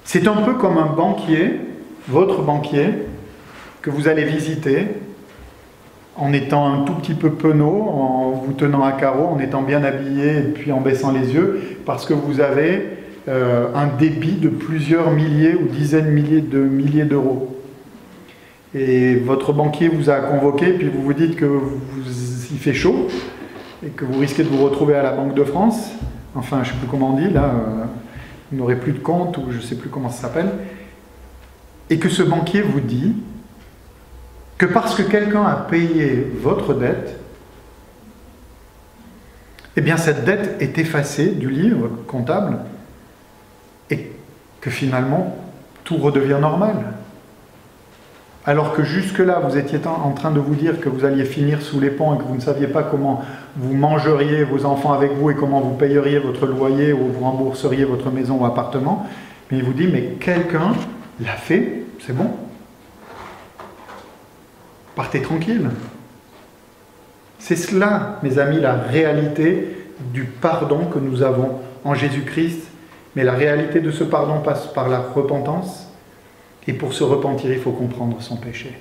C'est un peu comme un banquier, votre banquier, que vous allez visiter, en étant un tout petit peu penaud, en vous tenant à carreau, en étant bien habillé et puis en baissant les yeux, parce que vous avez un débit de plusieurs milliers ou dizaines de milliers d'euros. Et votre banquier vous a convoqué, puis vous vous dites que il fait chaud, et que vous risquez de vous retrouver à la Banque de France, enfin je ne sais plus comment on dit, là, vous n'aurez plus de compte, ou je ne sais plus comment ça s'appelle, et que ce banquier vous dit que parce que quelqu'un a payé votre dette, eh bien cette dette est effacée du livre comptable et que finalement tout redevient normal. Alors que jusque-là, vous étiez en train de vous dire que vous alliez finir sous les ponts et que vous ne saviez pas comment vous mangeriez vos enfants avec vous et comment vous payeriez votre loyer ou vous rembourseriez votre maison ou appartement, mais il vous dit, mais quelqu'un l'a fait, c'est bon. Partez tranquille. C'est cela, mes amis, la réalité du pardon que nous avons en Jésus-Christ. Mais la réalité de ce pardon passe par la repentance. Et pour se repentir, il faut comprendre son péché.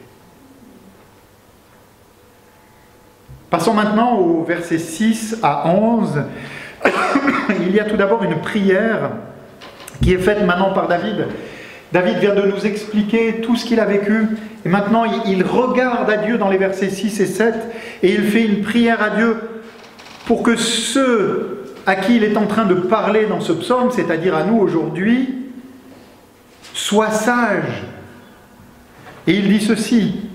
Passons maintenant au verset 6 à 11. Il y a tout d'abord une prière qui est faite maintenant par David. David vient de nous expliquer tout ce qu'il a vécu. Et maintenant, il regarde à Dieu dans les versets 6 et 7. Et il fait une prière à Dieu pour que ceux à qui il est en train de parler dans ce psaume, c'est-à-dire à nous aujourd'hui, soient sages. Et il dit ceci: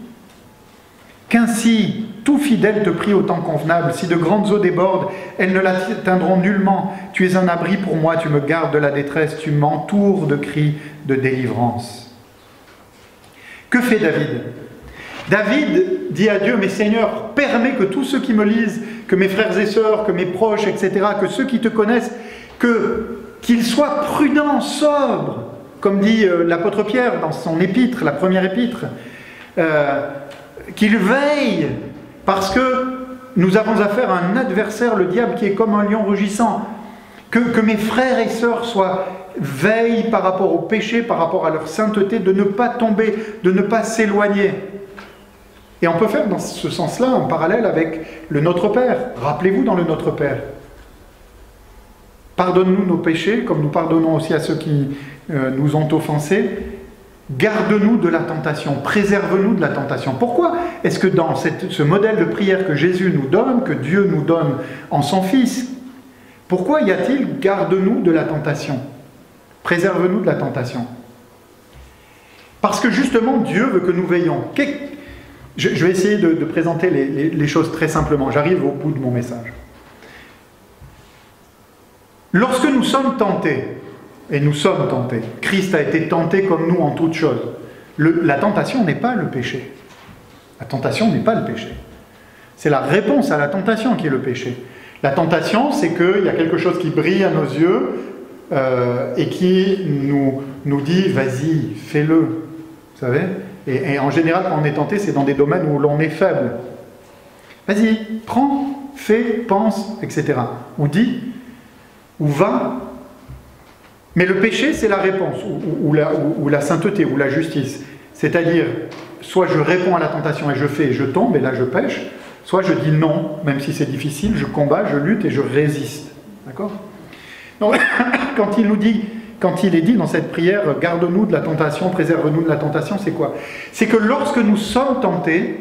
qu'ainsi tout fidèle te prie au temps convenable, si de grandes eaux débordent, elles ne l'atteindront nullement. Tu es un abri pour moi, tu me gardes de la détresse, tu m'entoures de cris de délivrance. Que fait David? David dit à Dieu: mais Seigneur, permets que tous ceux qui me lisent, que mes frères et sœurs, que mes proches, etc., que ceux qui te connaissent, qu'ils soient prudents, sobres, comme dit l'apôtre Pierre dans son épître, la première épître, qu'ils veillent, parce que nous avons affaire à un adversaire, le diable, qui est comme un lion rugissant. Que mes frères et sœurs veillent par rapport au péché, par rapport à leur sainteté, de ne pas tomber, de ne pas s'éloigner. Et on peut faire dans ce sens-là un parallèle avec le Notre Père. Rappelez-vous dans le Notre Père. Pardonne-nous nos péchés, comme nous pardonnons aussi à ceux qui nous ont offensés. Garde-nous de la tentation, préserve-nous de la tentation. Pourquoi est-ce que dans ce modèle de prière que Jésus nous donne, que Dieu nous donne en son Fils, pourquoi y a-t-il garde-nous de la tentation, préserve-nous de la tentation? Parce que justement Dieu veut que nous veillons. Je vais essayer de présenter les choses très simplement. J'arrive au bout de mon message. Lorsque nous sommes tentés, et nous sommes tentés, Christ a été tenté comme nous en toutes choses. La tentation n'est pas le péché. La tentation n'est pas le péché. C'est la réponse à la tentation qui est le péché. La tentation, c'est qu'il y a quelque chose qui brille à nos yeux et qui nous dit « vas-y, fais-le ». Vous savez ? Et en général, quand on est tenté, c'est dans des domaines où l'on est faible. Vas-y, prends, fais, pense, etc. Ou dis, ou va. Mais le péché, c'est la réponse, ou la sainteté, ou la justice. C'est-à-dire, soit je réponds à la tentation et je fais et je tombe, et là je pêche, soit je dis non, même si c'est difficile, je combats, je lutte et je résiste. D'accord ? Donc, quand il est dit dans cette prière, garde-nous de la tentation, préserve-nous de la tentation, c'est quoi? C'est que lorsque nous sommes tentés,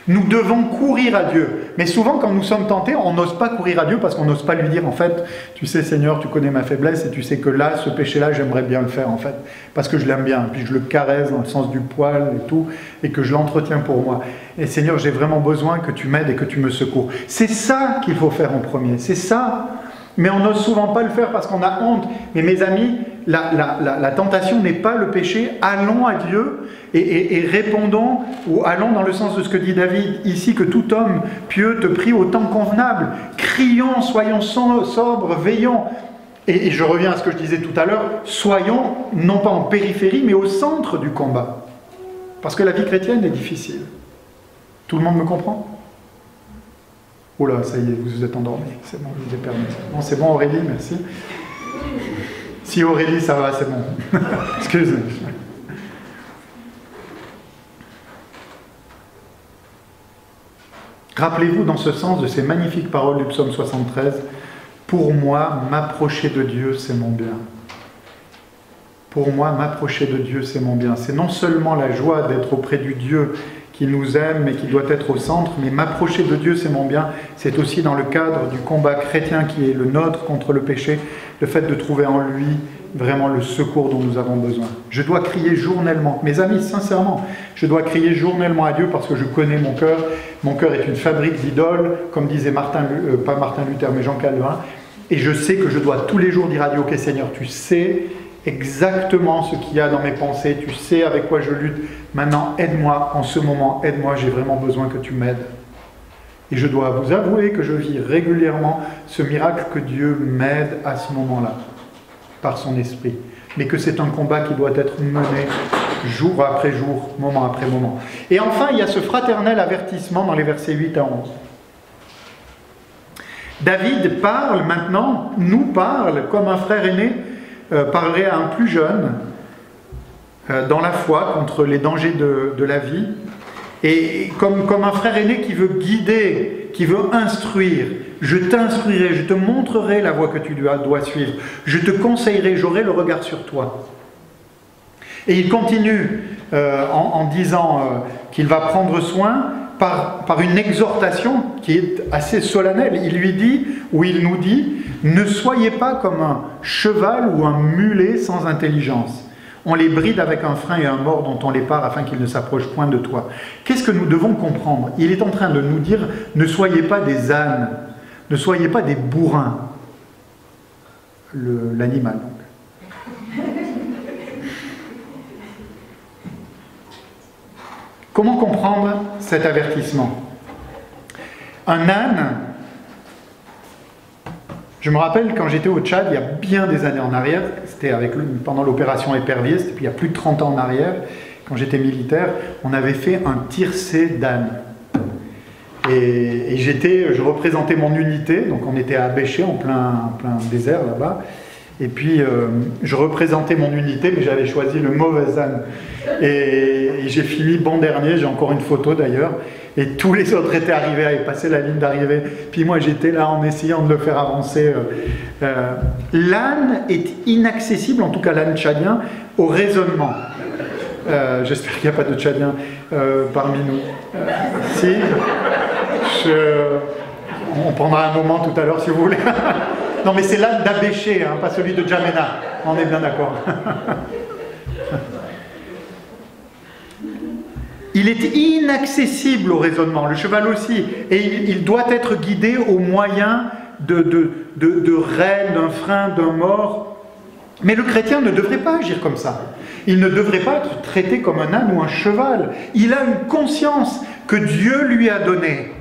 nous devons courir à Dieu. Mais souvent, quand nous sommes tentés, on n'ose pas courir à Dieu parce qu'on n'ose pas lui dire, en fait, tu sais Seigneur, tu connais ma faiblesse et tu sais que là, ce péché-là, j'aimerais bien le faire, en fait, parce que je l'aime bien, puis je le caresse dans le sens du poil et tout, et que je l'entretiens pour moi. Et Seigneur, j'ai vraiment besoin que tu m'aides et que tu me secours. C'est ça qu'il faut faire en premier, c'est ça. Mais on n'ose souvent pas le faire parce qu'on a honte. Mais mes amis, la tentation n'est pas le péché. Allons à Dieu et répondons, ou allons dans le sens de ce que dit David ici, que tout homme pieux te prie au temps convenable. Crions, soyons sobres, veillons. Et je reviens à ce que je disais tout à l'heure, soyons non pas en périphérie, mais au centre du combat. Parce que la vie chrétienne est difficile. Tout le monde me comprend ? Oh là, ça y est, vous êtes endormi. C'est bon, je vous ai permis. Non, c'est bon Aurélie, merci. Si Aurélie, ça va, c'est bon. Excusez-moi. Rappelez-vous dans ce sens de ces magnifiques paroles du psaume 73, « Pour moi, m'approcher de Dieu, c'est mon bien. » Pour moi, m'approcher de Dieu, c'est mon bien. C'est non seulement la joie d'être auprès du Dieu qui nous aime et qui doit être au centre, mais m'approcher de Dieu, c'est mon bien. C'est aussi dans le cadre du combat chrétien qui est le nôtre contre le péché, le fait de trouver en lui vraiment le secours dont nous avons besoin. Je dois crier journellement. Mes amis, sincèrement, je dois crier journellement à Dieu parce que je connais mon cœur. Mon cœur est une fabrique d'idoles, comme disait pas Martin Luther, mais Jean Calvin. Et je sais que je dois tous les jours dire à Dieu, « Ok Seigneur, tu sais exactement ce qu'il y a dans mes pensées, tu sais avec quoi je lutte. Maintenant, aide-moi, en ce moment, aide-moi, j'ai vraiment besoin que tu m'aides. » Et je dois vous avouer que je vis régulièrement ce miracle que Dieu m'aide à ce moment-là, par son esprit. Mais que c'est un combat qui doit être mené jour après jour, moment après moment. Et enfin, il y a ce fraternel avertissement dans les versets 8 à 11. David parle maintenant, nous parle, comme un frère aîné parlerait à un plus jeune, dans la foi, contre les dangers de la vie, et comme un frère aîné qui veut guider, qui veut instruire. Je t'instruirai, je te montrerai la voie que tu dois suivre, je te conseillerai, j'aurai le regard sur toi. Et il continue en disant qu'il va prendre soin par une exhortation qui est assez solennelle. Il lui dit, ou il nous dit, ne soyez pas comme un cheval ou un mulet sans intelligence. On les bride avec un frein et un mors dont on les part afin qu'ils ne s'approchent point de toi. Qu'est-ce que nous devons comprendre? Il est en train de nous dire, ne soyez pas des ânes, ne soyez pas des bourrins. L'animal, donc. Comment comprendre cet avertissement? Un âne, je me rappelle quand j'étais au Tchad, il y a bien des années en arrière, c'était pendant l'opération Épervier, c'était il y a plus de 30 ans en arrière, quand j'étais militaire, on avait fait un tiercé d'âne. Et je représentais mon unité, donc on était à Béché, en plein désert là-bas, et puis je représentais mon unité, mais j'avais choisi le mauvais âne. Et j'ai fini bon dernier, j'ai encore une photo d'ailleurs, et tous les autres étaient arrivés, avaient passé la ligne d'arrivée, puis moi j'étais là en essayant de le faire avancer. L'âne est inaccessible, en tout cas l'âne tchadien, au raisonnement. J'espère qu'il n'y a pas de Tchadiens parmi nous. Si, on prendra un moment tout à l'heure si vous voulez. Non mais c'est l'âne d'Abéché, hein, pas celui de Djamena, on est bien d'accord. Il est inaccessible au raisonnement, le cheval aussi, et il doit être guidé au moyen de rênes, d'un frein, d'un mors. Mais le chrétien ne devrait pas agir comme ça. Il ne devrait pas être traité comme un âne ou un cheval. Il a une conscience que Dieu lui a donnée,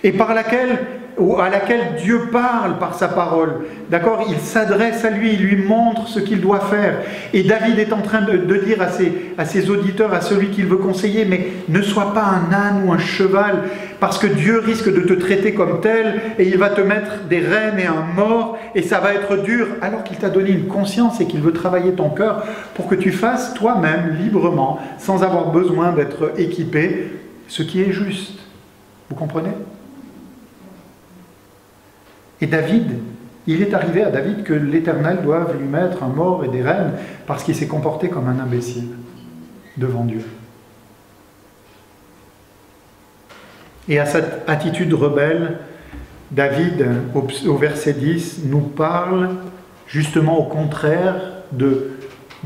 et à laquelle Dieu parle par sa parole. D'accord? Il s'adresse à lui, il lui montre ce qu'il doit faire. Et David est en train de dire à ses auditeurs, à celui qu'il veut conseiller, mais ne sois pas un âne ou un cheval, parce que Dieu risque de te traiter comme tel, et il va te mettre des rênes et un mors, et ça va être dur, alors qu'il t'a donné une conscience et qu'il veut travailler ton cœur pour que tu fasses toi-même, librement, sans avoir besoin d'être équipé, ce qui est juste. Vous comprenez? Et David, il est arrivé à David que l'Éternel doive lui mettre un mors et des rênes parce qu'il s'est comporté comme un imbécile devant Dieu. Et à cette attitude rebelle, David, au verset 10, nous parle justement au contraire de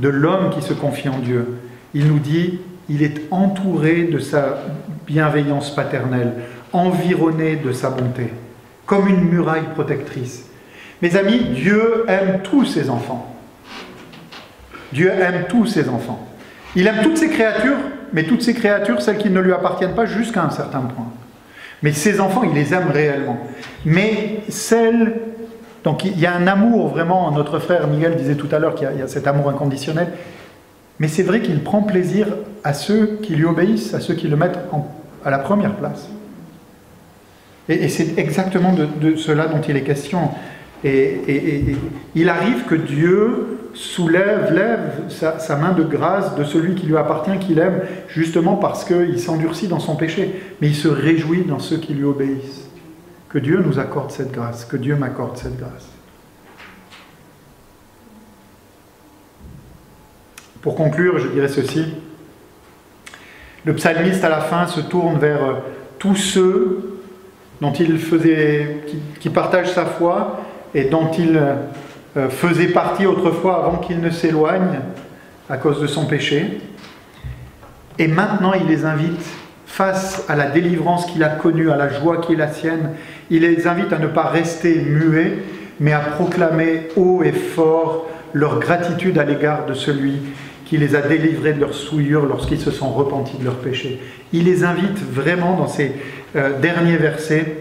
l'homme qui se confie en Dieu. Il nous dit, il est entouré de sa bienveillance paternelle, environné de sa bonté, comme une muraille protectrice. Mes amis, Dieu aime tous ses enfants. Dieu aime tous ses enfants. Il aime toutes ses créatures, mais toutes ces créatures, celles qui ne lui appartiennent pas jusqu'à un certain point. Mais ses enfants, il les aime réellement. Mais celles... Donc il y a un amour vraiment, notre frère Miguel disait tout à l'heure qu'il y a cet amour inconditionnel, mais c'est vrai qu'il prend plaisir à ceux qui lui obéissent, à ceux qui le mettent à la première place. Et c'est exactement de cela dont il est question. Et il arrive que Dieu lève sa main de grâce de celui qui lui appartient, qu'il aime, justement parce qu'il s'endurcit dans son péché. Mais il se réjouit dans ceux qui lui obéissent. Que Dieu nous accorde cette grâce, que Dieu m'accorde cette grâce. Pour conclure, je dirais ceci. Le psalmiste, à la fin, se tourne vers tous ceux dont qui partagent sa foi et dont il faisait partie autrefois avant qu'il ne s'éloigne à cause de son péché. Et maintenant, il les invite, face à la délivrance qu'il a connue, à la joie qui est la sienne, il les invite à ne pas rester muets, mais à proclamer haut et fort leur gratitude à l'égard de celui qui les a délivrés de leur souillure lorsqu'ils se sont repentis de leurs péchés. Il les invite vraiment dans ces derniers versets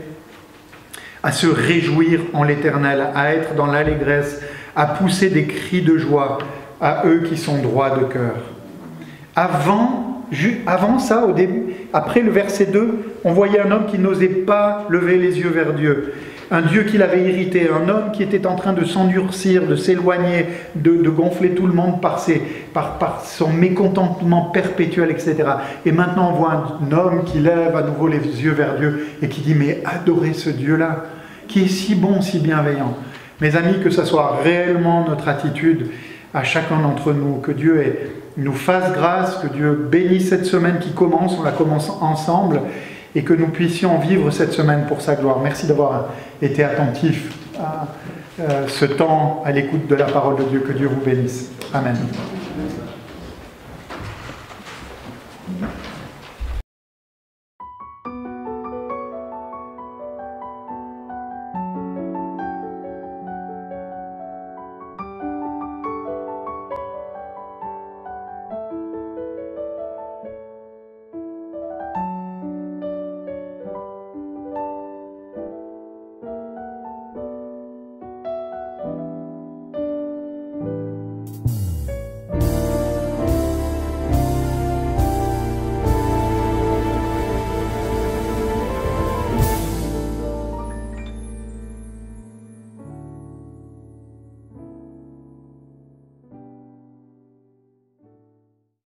à se réjouir en l'Éternel, à être dans l'allégresse, à pousser des cris de joie à eux qui sont droits de cœur. Avant ça, au début, après le verset 2, on voyait un homme qui n'osait pas lever les yeux vers Dieu. un Dieu qui l'avait irrité, un homme qui était en train de s'endurcir, de s'éloigner, de gonfler tout le monde par son mécontentement perpétuel, etc. Et maintenant on voit un homme qui lève à nouveau les yeux vers Dieu et qui dit « Mais adorez ce Dieu-là, qui est si bon, si bienveillant ». Mes amis, que ce soit réellement notre attitude à chacun d'entre nous, que Dieu nous fasse grâce, que Dieu bénisse cette semaine qui commence, on la commence ensemble, et que nous puissions vivre cette semaine pour sa gloire. Merci d'avoir été attentifs à ce temps à l'écoute de la parole de Dieu. Que Dieu vous bénisse. Amen.